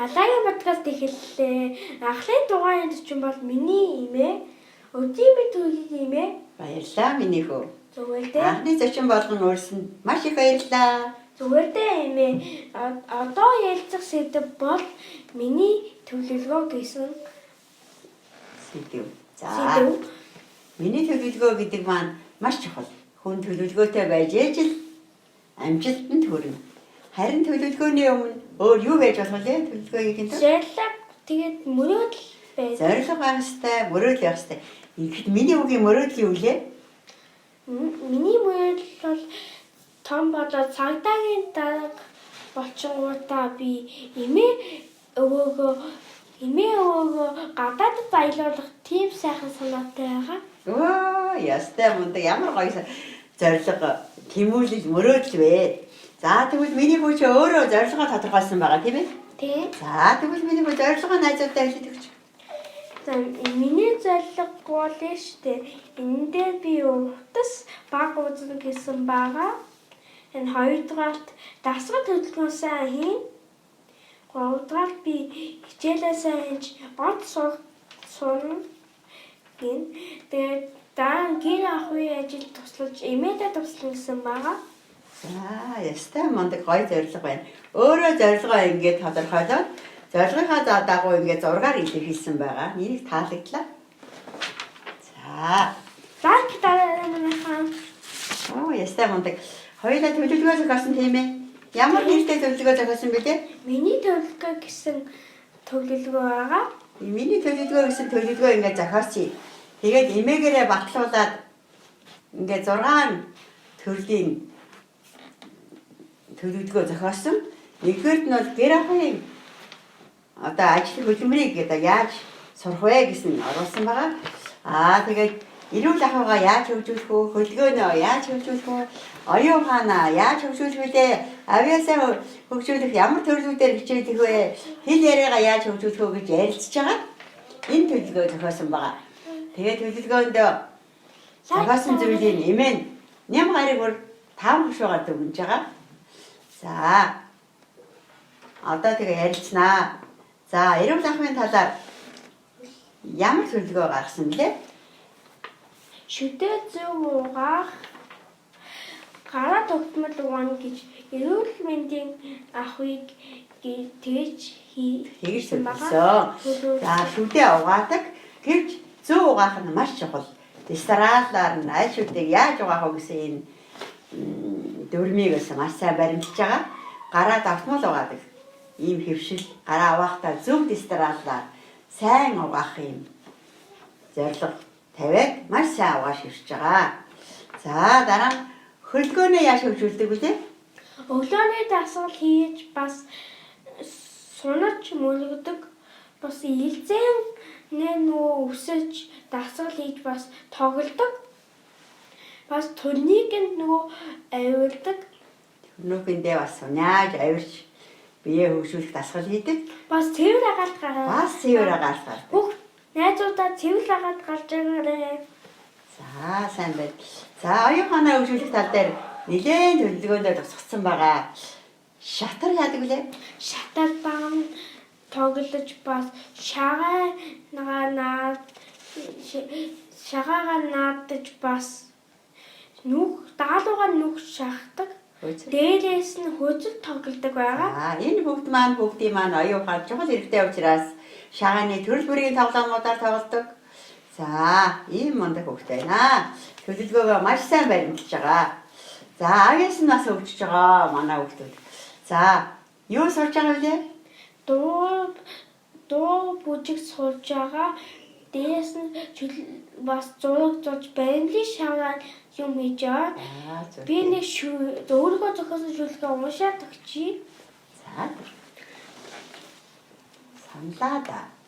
Алагийн подкаст эхэллээ. Анхны дугаарын төчин бол миний имээ. Өдний мэд төрлийн имээ. Баярлалаа миний хөө. Зүгээр дээ. Анхны зочин болгон өөрсөнд маш их баярлалаа. Зүгээр дээ имээ. Одоо ярилцах сэдэв бол миний төлөвлөгөө гэсэн сэдэв. сэдэв. Миний төлөвлөгөө гэдэг маань маш чухал. Хүн төлөвлөгөөтэй байж ээж л амжилтанд хүрнэ. Харин төлөвлөгөөний өмнө өөр юу байж болох вэ? Төлөвлөгөөгийн тулд Зорилго тэгээд мөрөөдөл байж. зорилго байх хэрэгтэй, мөрөөдөл байх хэрэгтэй. Ихэд миний үгийн мөрөөдөл юу вэ? Миний мөрөөдөл бол том болоод цагдаагийн дарга болчихгоотаа би эмээ өвөөгөө гадаадд аялуулах тийм сайхан санаатай байгаа. Оо, ястай мундаг ямар гоё зорилго, тэмүүлэл, мөрөөдөл вэ? За тэгвэл миний хүү чи өөрөө зорилгоо тодорхойлсон байгаа тийм ээ? Тийм. За тэгвэл миний хүү зорилгоо найзуудтай хэлээд өгч. За миний зорилго бол штэ энэ дээр би утас баг уузна гэсэн байгаа. Энэ хоёрдугаарт дасгал хөдөлгөөн сайн хийн. Гуравдугаарт би хичээлээ сайн хийж онц сурна гин. Тэгээд дараа гэр ахуйн ажил туслаж эмээдээ туслана гэсэн байгаа. За ястай мундаг гоё зорилго байна. Өөрөө зорилгоо ингээд тодорхойлоод зорилгынхаа дагуу ингээд зургаар илэрхийлсэн байгаа. Энийг таалагдлаа. За. Лайк дараарай манайхаа. Оо ястай мундаг. Хоёулаа төлөвлөгөө зохиосон тийм ээ. Ямар нэртэй төлөвлөгөө зохиосон бэ те? Миний төлөвлөгөө гэсэн төлөвлөгөө байгаа. Миний төлөвлөгөө гэсэн төлөвлөгөө ингээд зохиосчих. Тэгээд эмээгээрээ батлуулаад ингээд 6 төрлийн төлөвлөгөө зохиосон. Нэгдүгээрт нь бол гэр ахуйн одоо ажил хөдөлмөрийг одоо яаж сурах вэ гэсэн оруулсан байгаа. Тэгээд эрүүл ахуйгаа яаж хөгжүүлэх вэ? Хөдөлгөөнөө яаж хөгжүүлэх вэ? Оюун ухаанаа яаж хөгжүүлэх вэ? Авиасаа хөгжүүлэх ямар төрлүүдээр хичээлэх вэ? Хэл яриагаа яаж хөгжүүлэх вэ гэж ярилцж байгаа. Энэ төлөвлөгөө зохиосон байгаа. Тэгээд төлөвлөгөөнд зохиосон зүйлийн эмээ ням гарыг бүр 5 хушуугаар дүгнэж байгаа. За. Одоо тэгээ ярилцнаа. За, эрүүл ахуйн талаар ямар төлөвлөгөө гаргасан бэ? Шүдээ зөв угаах, гараа тогтмол угаана гэж эрүүл мэндийн ахуйг тэгж хийсэн байгаа. За, шүдээ угаадаг. Гэвч зөв угаах нь маш чухал. Дистаралаар нь аль шүдийг яаж угаах вэ гэсэн энэ дөрмийг маш сайн баримталж байгаа. Гараа давтмал угаадаг. Ийм хөвшил гараа авахдаа зөв дистаралаар сайн угаах юм зорилго тавиад маш сайн угааш ирж байгаа. За дараа нь хөдөлгөөнөө яаж хөгжүүлдэг вэ? Өглөөний дасгал хийж бас сунаж мөрөгдөг. Бас илзэн нөгөө өсөж дасгал хийж бас тоглодог. Бас төрнийг нөгөө авирдаг. Төрнүүхэндээ бас сунааж авирч бие хөгжүүлэх дасгал хийдэг. Бас цэвэр агаалт гараад. Бас цэвэр агаалт гардаг. Бүх найзуудаа цэвэр агаалт гарч байгаарэ. За сайн байна. За оюун ухаанаа хөгжүүлэх тал дээр нэлээд төлөвлөгөөндөө тусгацсан байгаа. Шатар яадаг лээ? Шатар баам тоглож бас шагаагаа наадаж бас даалуугаар нүх шахдаг. Дээрээс нь хөзөл тоглодог байгаа. Энэ бүгдийн маань оюун ухаан чухал хэрэгтэй учраас шагааны төрөл бүрийн тоглоомнуудаар тоглодог. За, ийм мундаг хөвгтэй байна. Төлөвлөгөөгөө маш сайн баримталж байгаа. За, агаас нь бас хөгжиж байгаа манай хөвгтүүд. За, юу сурж байгаа вэ? Дуу бүжиг сурж байгаа. Дээрээс нь бас зураг зурж баримлын шагаар юм хийж байгаа. Би нэг өөрийгөө зохиосон шүлгээ уншаад өгчий. За.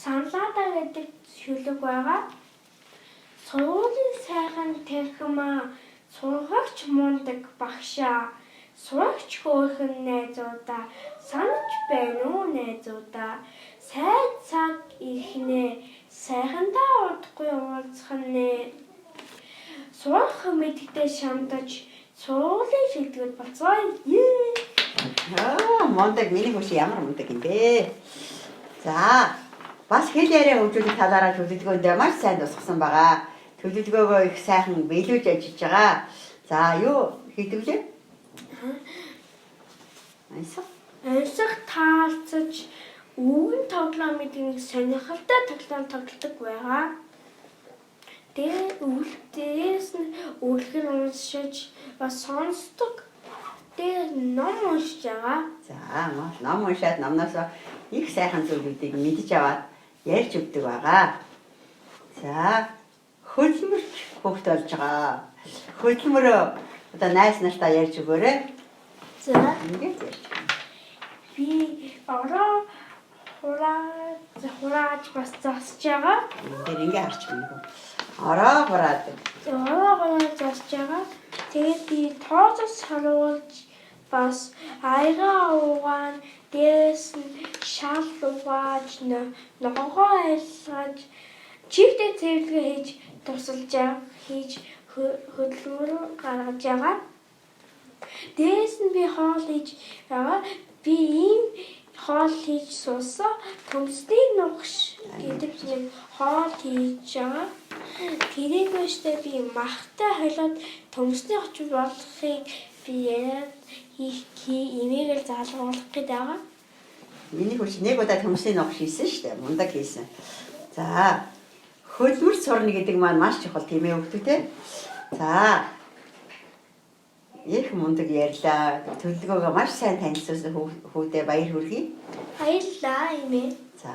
Санлаада гэдэг шүлэг байгаа. Сургуулийн сайхан танхимаа, сургагч мундаг багшаа, сурагч хөөрхөн найзуудаа, санаж байна уу найзуудаа, сайн цаг ирхнэ, сайхандаа удахгүй уулзах нэ. Сурах мэддээ шамдаж, сургуулийн шилдэгт болцгоо. Мондаг миний хөш ямар мондаг юм бэ? За бас хэл яриа хөгжүүлэх талаараа төлөвлөгөөндөө маш сайн тусгасан байгаа. Төлөвлөгөөгөө их сайхан биелүүлж ажиллаж байгаа. За юу хийдэг вэ? Альсах таалцаж өвгөн тоглоом гэдэг нэг сонирхолтой тоглоом тоглодог байгаа. Тэгээд өвлдөөс нь өвлгөр уншиж бас сонсдог. Тэгээд ном уншиж байгаа. За ном уншаад номноос их сайхан зүйлүүдийг мэдж аваад ярьж өгдөг байгаа. За хөдөлмөрч хөвгт болж байгаа. Хөдөлмөрөө одоо найз нартаа ярьж өгөөрэй. За ингээд ярьж. Би ороо хурааж бас засж байгаа. Тэр ингээ харч байна. Ороо хураад. Ороо хурааж засж байгаа. Тэгээд би тооцож харуулж бас аяга угаан дээс нь шал угааж ногоо айлгаж чигтэй цэвэрлэгээ хийж тусалж хийж хөдөлгөөр гаргаж байгаа. Дээс нь би хоол хийж байгаа. Би ийм хоол хийж суусан. Төмсний нугш гэдэг нэг хоол хийж байгаа. Тэрийг өштэй би махтай холиод төмсний очив болохыг би яриад имэйгээр залгуулах гэдэг байгаа. Миний хүч нэг удаа төмсний ногш хийсэн шүү дээ. Мундаг хийсэн. За хөдөлмөр сурна гэдэг маань маш чухал тийм ээ хөвгтүүдээ. За их мундаг ярьлаа. Төлөвлөгөөгөө маш сайн танилцуулсан хүүдээ баяр хүргэе. Баярлалаа имээ. За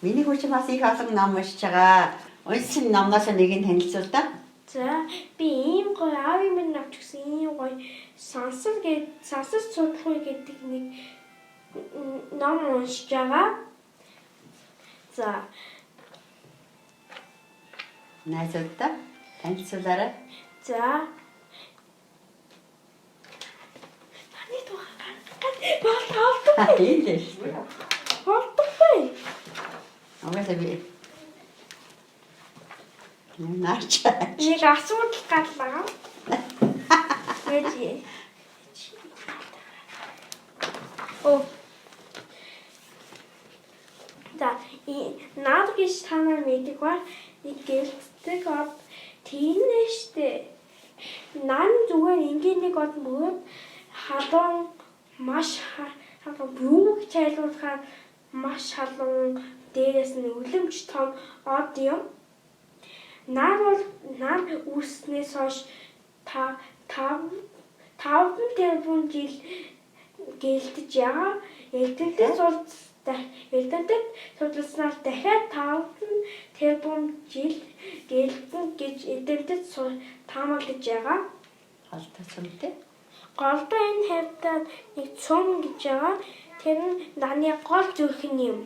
миний хүч бас их олон ном уншиж байгаа. Уншсан номноос нэг нь танилцуул та. За би ийм гоё аав минь авч гисэн ийм гоё сансар судлах гэдэг нэг ном уншиж байгаа. За найзуудаа танилцуулаарай. за таны тухайн Тийм л шүү дээ. болтоггүй. Угаасаа би наарчаа. Нэг асуудал гарлаа. Мэдээ. Оо. За, наад гэж танаа мэддэг ба нэг гэлцдэг од тийм штэ. Нан зүгээр ингийн нэг од мөр халуун маш халуун бүгд чайлуулахаар маш халуун дээрээс нь үлэмж том од юм. Нaan үүснээс хойш 5 тэрбум жил гэлдэж байгаа. Эрдэмтэд судалснаар дахиад 5 тэрбум жил гэлдэн гэж эрдэмтэд таамаглаж байгаа. Голтой цөмтэй. Голтой энэ хавьтаа нэг цөм гэж байгаа. Тэр нь даны гол зүрхэн юм.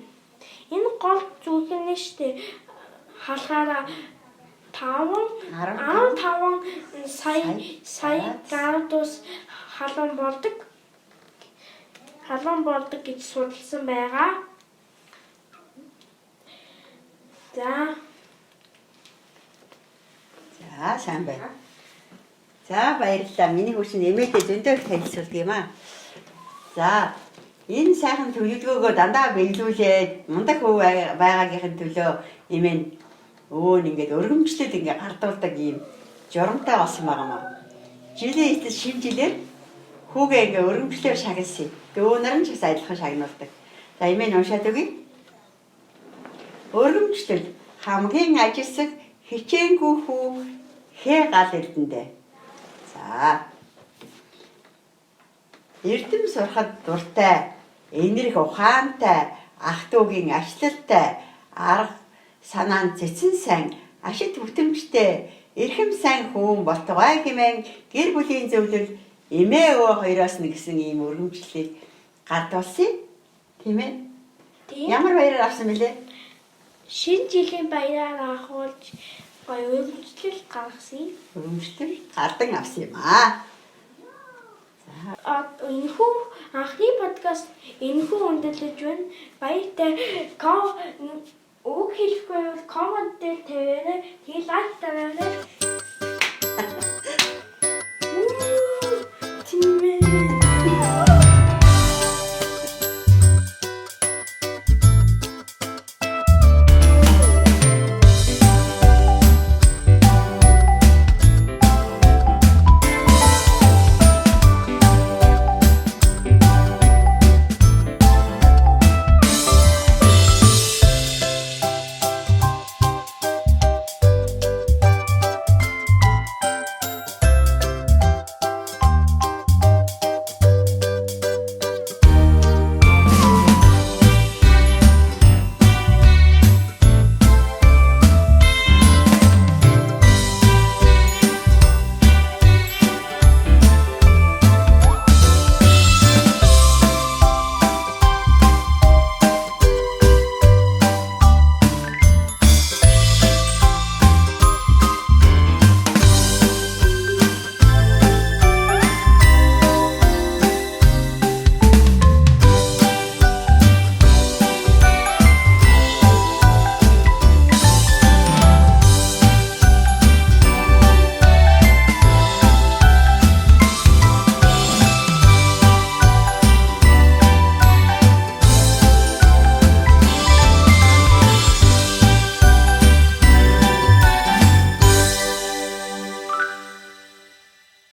Энэ гол зүрхэн нь штэ халахаараа 15 сая градус халуун болдог гэж судалсан байгаа. За сайн байна. За баярлалаа. Миний хүч нэмээдээ зөндөө танилцуулдаг юм аа. За энэ сайхан төлөвлөгөөгөө дандаа биелүүлээд мундаг хөв байгаагийнхын төлөө нэмэн ингээд өргөмжлөд ингээд гардуулдаг ийм журамтай болсон байгаамаа. Жилийн эцэс шинэ жилээр хүүгээ ингээд өргөмжлөөр шагналсан. Дөөнөр нь ч бас адилхан шагналдаг. За имэн уншаад өгье. Өргөмжлөл хамгийн ажилсаг хичээнгүй хүү хээ гал эрдэндээ. За эрдэм сурахад дуртай, энерги ухаантай, ах トゥ угийн ачлалтай, арга санаан цэцэн сайн, ашиг бүтэмжтэй, эрхэм сайн хүн болтугай хэмээн гэр бүлийн зөвлөл эмээ өвөө хоёроос нь гэсэн ийм өргөмжлөлийг гардуулсан. Тийм ээ? Ямар баяраар авсан бэлээ? Шинэ жилийн баяраар ахуулж гоё өргөмжлөл гаргасан. Өргөмжлөл гардан авсан юм аа. Энэхүү анхны подкаст энэхүү өндөрлөж байна. Баяртай үг хэлэхгүй бол коммент дээр тавиарай. Тэгээ лайк тавиарай.